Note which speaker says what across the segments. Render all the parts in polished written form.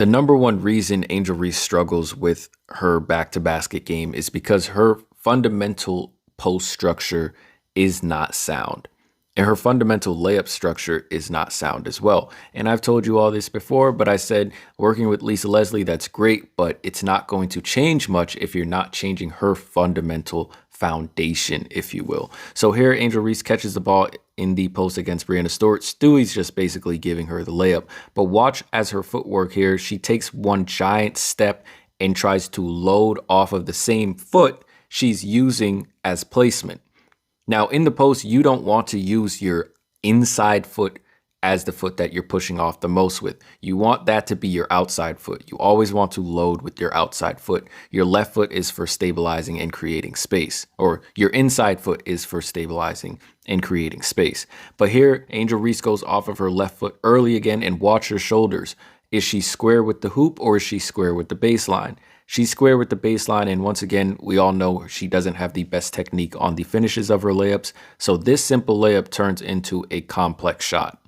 Speaker 1: The number one reason Angel Reese struggles with her back to basket game is because her fundamental post structure is not sound. And her fundamental layup structure is not sound as well. And I've told you all this before, but I said working with Lisa Leslie, that's great, but it's not going to change much if you're not changing her fundamental foundation, if you will. So here, Angel Reese catches the ball in the post against Breanna Stewart. Stewie's just basically giving her the layup. But watch as her footwork here, she takes one giant step and tries to load off of the same foot she's using as placement. Now, in the post, you don't want to use your inside foot as the foot that you're pushing off the most with. You want that to be your outside foot. You always want to load with your outside foot. Your left foot is for stabilizing and creating space, or your inside foot is for stabilizing and creating space. But here, Angel Reese goes off of her left foot early again, and watch her shoulders. Is she square with the hoop or is she square with the baseline? She's square with the baseline, and once again, we all know she doesn't have the best technique on the finishes of her layups, so this simple layup turns into a complex shot.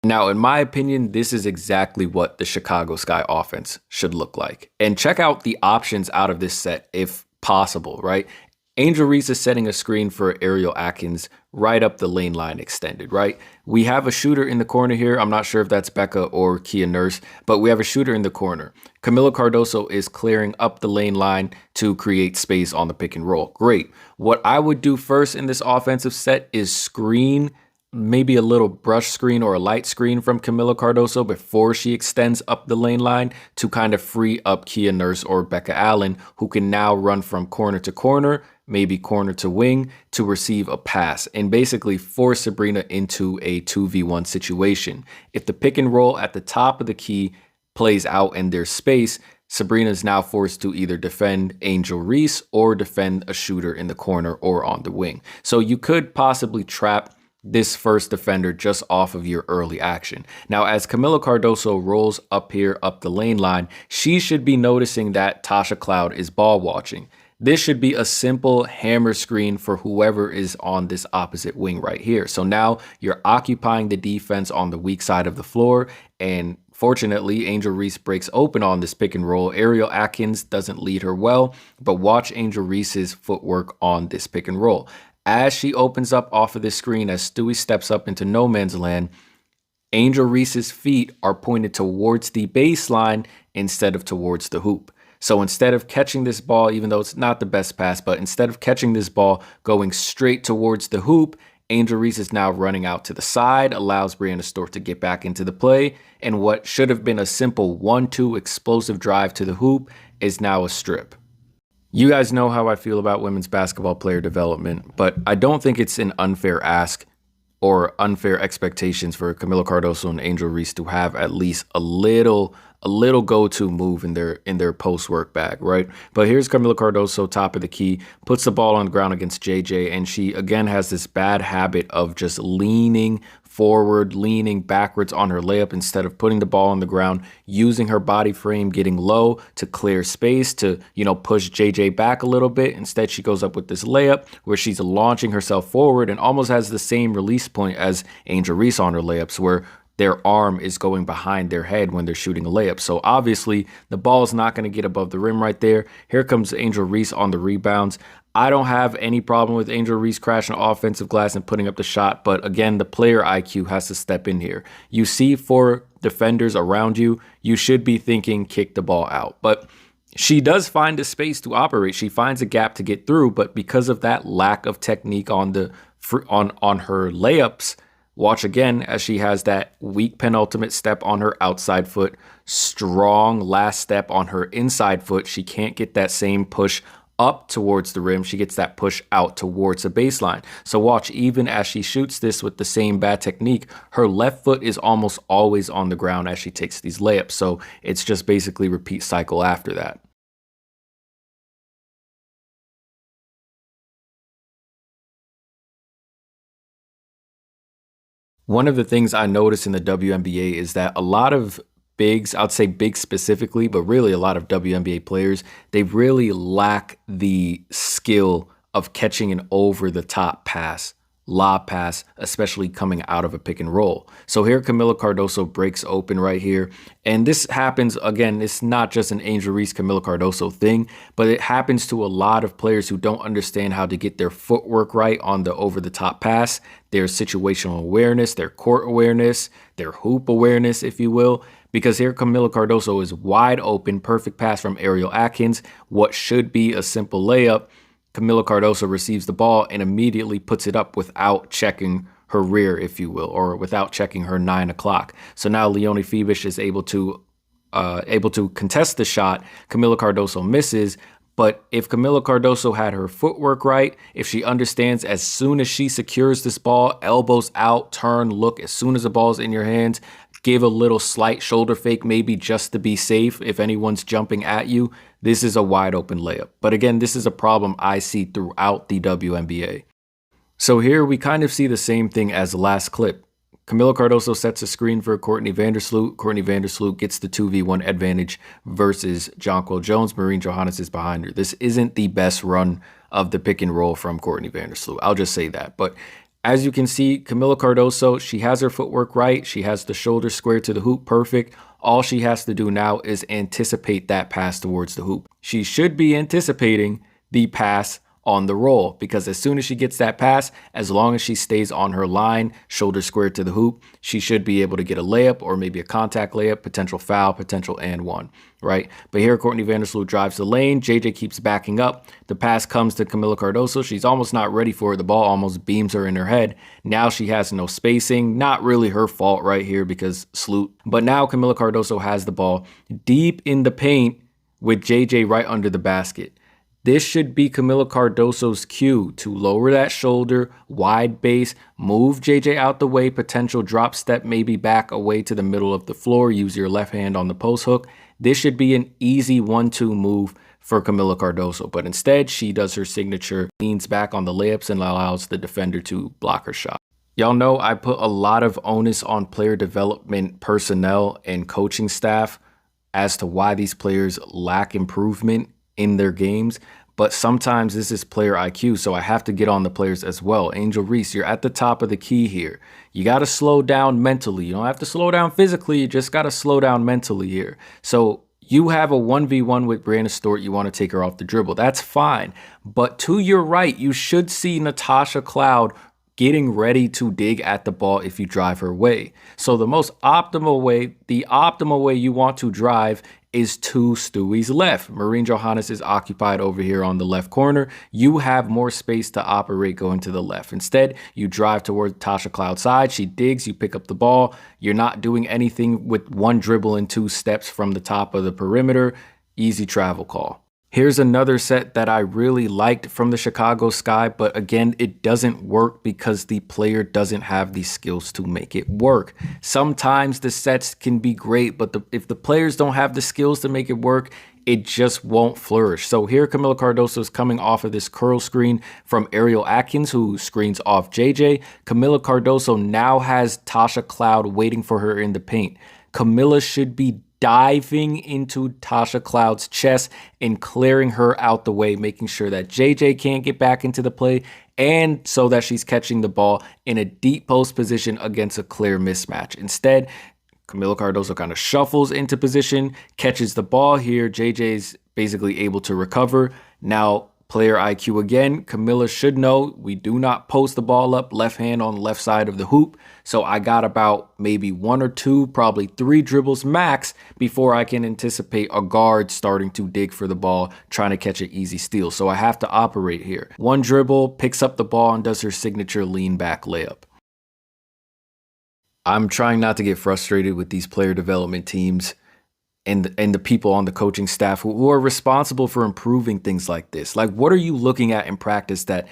Speaker 1: Now, in my opinion, this is exactly what the Chicago Sky offense should look like. And check out the options out of this set if possible, right? Angel Reese is setting a screen for Ariel Atkins right up the lane line extended, right? We have a shooter in the corner here. I'm not sure if that's Becca or Kia Nurse, but we have a shooter in the corner. Kamilla Cardoso is clearing up the lane line to create space on the pick and roll. Great. What I would do first in this offensive set is screen, maybe a little brush screen or a light screen from Kamilla Cardoso before she extends up the lane line to kind of free up Kia Nurse or Becca Allen, who can now run from corner to corner, maybe corner to wing, to receive a pass and basically force Sabrina into a 2v1 situation. If the pick and roll at the top of the key plays out and there's space, Sabrina is now forced to either defend Angel Reese or defend a shooter in the corner or on the wing. So you could possibly trap this first defender just off of your early action. Now, as Kamilla Cardoso rolls up here up the lane line, she should be noticing that Tasha Cloud is ball watching. This should be a simple hammer screen for whoever is on this opposite wing right here. So now you're occupying the defense on the weak side of the floor, and fortunately, Angel Reese breaks open on this pick and roll. Ariel Atkins doesn't lead her well, but watch Angel Reese's footwork on this pick and roll. As she opens up off of this screen, as Stewie steps up into no man's land, Angel Reese's feet are pointed towards the baseline instead of towards the hoop. So instead of catching this ball, even though it's not the best pass, but instead of catching this ball going straight towards the hoop, Angel Reese is now running out to the side, allows Breanna Stewart to get back into the play, and what should have been a simple 1-2 explosive drive to the hoop is now a strip. You guys know how I feel about women's basketball player development, but I don't think it's an unfair ask or unfair expectations for Kamilla Cardoso and Angel Reese to have at least a little go-to move in their post work bag, right? But here's Kamilla Cardoso, top of the key, puts the ball on the ground against JJ, and she again has this bad habit of just leaning forward, leaning backwards on her layup instead of putting the ball on the ground, using her body frame, getting low to clear space to, push JJ back a little bit. Instead, she goes up with this layup where she's launching herself forward and almost has the same release point as Angel Reese on her layups, where their arm is going behind their head when they're shooting a layup. So obviously the ball is not going to get above the rim right there. Here comes Angel Reese on the rebounds. I don't have any problem with Angel Reese crashing offensive glass and putting up the shot, but again, the player IQ has to step in here. You see 4 defenders around you, you should be thinking kick the ball out. But she does find a space to operate. She finds a gap to get through, but because of that lack of technique on her layups, watch again as she has that weak penultimate step on her outside foot, strong last step on her inside foot. She can't get that same push up towards the rim. She gets that push out towards the baseline. So watch, even as she shoots this with the same bad technique, her left foot is almost always on the ground as she takes these layups. So it's just basically repeat cycle after that. One of the things I notice in the WNBA is that a lot of bigs, I'd say bigs specifically, but really a lot of WNBA players, they really lack the skill of catching an over the top pass lob pass, especially coming out of a pick and roll. So here Camila Cardoso breaks open right here. And this happens, again, it's not just an Angel Reese Camila Cardoso thing, but it happens to a lot of players who don't understand how to get their footwork right on the over-the-top pass, their situational awareness, their court awareness, their hoop awareness, if you will. Because here Camila Cardoso is wide open, perfect pass from Ariel Atkins, what should be a simple layup. Camila Cardoso receives the ball and immediately puts it up without checking her rear, if you will, or without checking her 9 o'clock. So now Leonie Feibush is able to contest the shot. Camila Cardoso misses. But if Camila Cardoso had her footwork right, if she understands as soon as she secures this ball, elbows out, turn, look, as soon as the ball's in your hands, give a little slight shoulder fake, maybe just to be safe if anyone's jumping at you, this is a wide open layup. But again, this is a problem I see throughout the WNBA. So here we kind of see the same thing as the last clip. Camila Cardoso sets a screen for Courtney Vandersloot. Courtney Vandersloot gets the 2v1 advantage versus Jonquel Jones. Maureen Johannes is behind her. This isn't the best run of the pick and roll from Courtney Vandersloot. I'll just say that. But as you can see, Camila Cardoso, she has her footwork right. She has the shoulder square to the hoop perfect. All she has to do now is anticipate that pass towards the hoop. She should be anticipating the pass on the roll, because as soon as she gets that pass, as long as she stays on her line, shoulder square to the hoop, she should be able to get a layup or maybe a contact layup, potential foul, potential and one, right? But here Courtney Vandersloot drives the lane. JJ keeps backing up. The pass comes to Camila Cardoso. She's almost not ready for it. The ball almost beams her in her head. Now she has no spacing. Not really her fault right here because Sloot. But now Camila Cardoso has the ball deep in the paint with JJ right under the basket. This should be Camila Cardoso's cue to lower that shoulder, wide base, move JJ out the way, potential drop step maybe back away to the middle of the floor, use your left hand on the post hook. This should be an easy 1-2 move for Camila Cardoso, but instead she does her signature, leans back on the layups and allows the defender to block her shot. Y'all know I put a lot of onus on player development personnel and coaching staff as to why these players lack improvement in their games, but sometimes this is player IQ, so I have to get on the players as well. Angel Reese, you're at the top of the key here. You got to slow down mentally. You don't have to slow down physically, you just got to slow down mentally here. So you have a 1v1 with Breanna Stewart, you want to take her off the dribble. That's fine, but to your right, you should see Natasha Cloud getting ready to dig at the ball if you drive her way. So the optimal way you want to drive is to Stewie's left. Maureen Johannes is occupied over here on the left corner. You have more space to operate going to the left. Instead, you drive toward Tasha Cloud's side. She digs, you pick up the ball. You're not doing anything with one dribble and 2 steps from the top of the perimeter. Easy travel call. Here's another set that I really liked from the Chicago Sky, but again, it doesn't work because the player doesn't have the skills to make it work. Sometimes the sets can be great, but if the players don't have the skills to make it work, it just won't flourish. So here Camila Cardoso is coming off of this curl screen from Ariel Atkins, who screens off JJ. Camila Cardoso now has Tasha Cloud waiting for her in the paint. Camila should be diving into Tasha Cloud's chest and clearing her out the way, making sure that JJ can't get back into the play, and so that she's catching the ball in a deep post position against a clear mismatch. Instead, Camila Cardoso kind of shuffles into position, catches the ball here. JJ's basically able to recover. Now, player IQ again. Camila should know we do not post the ball up left hand on the left side of the hoop. So I got about maybe 1 or 2, probably 3 dribbles max before I can anticipate a guard starting to dig for the ball, trying to catch an easy steal. So I have to operate here. 1 dribble, picks up the ball and does her signature lean back layup. I'm trying not to get frustrated with these player development teams and the people on the coaching staff who are responsible for improving things like this. Like, what are you looking at in practice that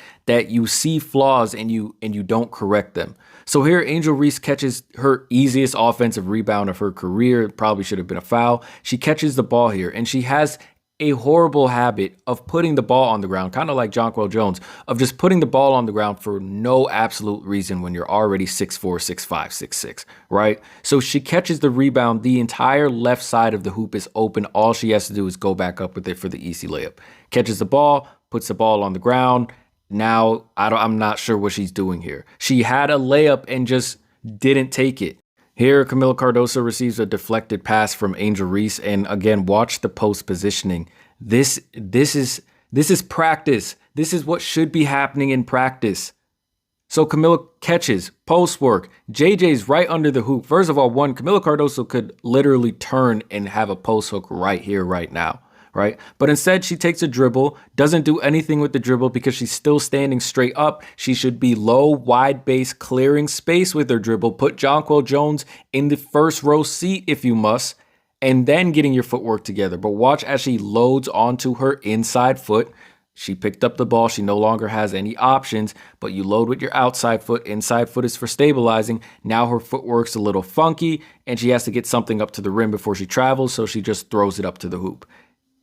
Speaker 1: you see flaws and you don't correct them? So here Angel Reese catches her easiest offensive rebound of her career. It probably should have been a foul. She catches the ball here, and she has a horrible habit of putting the ball on the ground, kind of like Jonquel Jones, of just putting the ball on the ground for no absolute reason when you're already 6'4", 6'5", 6'6", right? So she catches the rebound. The entire left side of the hoop is open. All she has to do is go back up with it for the easy layup. Catches the ball, puts the ball on the ground, Now I'm not sure what she's doing here. She had a layup and just didn't take it. Here, Camila Cardoso receives a deflected pass from Angel Reese, and again, watch the post positioning. This is practice. This is what should be happening in practice. So Camila catches, post work. JJ's right under the hoop. First of all, Camila Cardoso could literally turn and have a post hook right here, right now, right? But instead, she takes a dribble, doesn't do anything with the dribble because she's still standing straight up. She should be low, wide base, clearing space with her dribble. Put Jonquel Jones in the first row seat if you must, and then getting your footwork together. But watch as she loads onto her inside foot. She picked up the ball. She no longer has any options, but you load with your outside foot. Inside foot is for stabilizing. Now her footwork's a little funky, and she has to get something up to the rim before she travels, so she just throws it up to the hoop.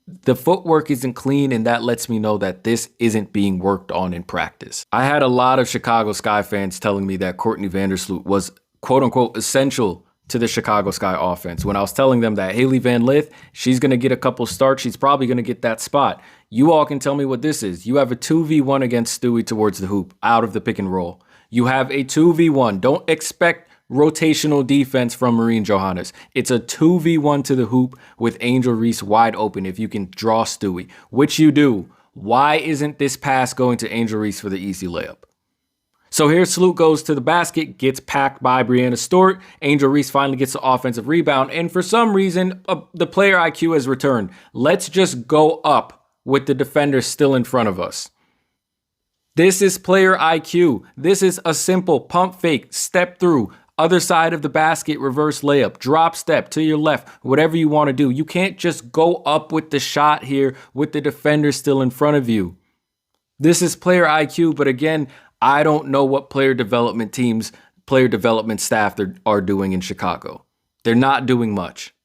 Speaker 1: The footwork isn't clean, and that lets me know that this isn't being worked on in practice. I had a lot of Chicago Sky fans telling me that Courtney Vandersloot was quote-unquote essential to the Chicago Sky offense. When I was telling them that Hailey Van Lith, she's going to get a couple starts, she's probably going to get that spot. You all can tell me what this is. You have a 2v1 against Stewie towards the hoop, out of the pick and roll. You have a 2v1. Don't expect rotational defense from Marine Johannes. It's a 2v1 to the hoop with Angel Reese wide open if you can draw Stewie, which you do. Why isn't this pass going to Angel Reese for the easy layup? So here Sloot goes to the basket, gets packed by Breanna Stewart. Angel Reese finally gets the offensive rebound, and for some reason, the player IQ has returned. Let's just go up with the defender still in front of us. This is player IQ. This is a simple pump fake, step through, other side of the basket, reverse layup, drop step to your left, whatever you want to do. You can't just go up with the shot here with the defender still in front of you. This is player IQ, but again, I don't know what player development teams, player development staff are doing in Chicago. They're not doing much.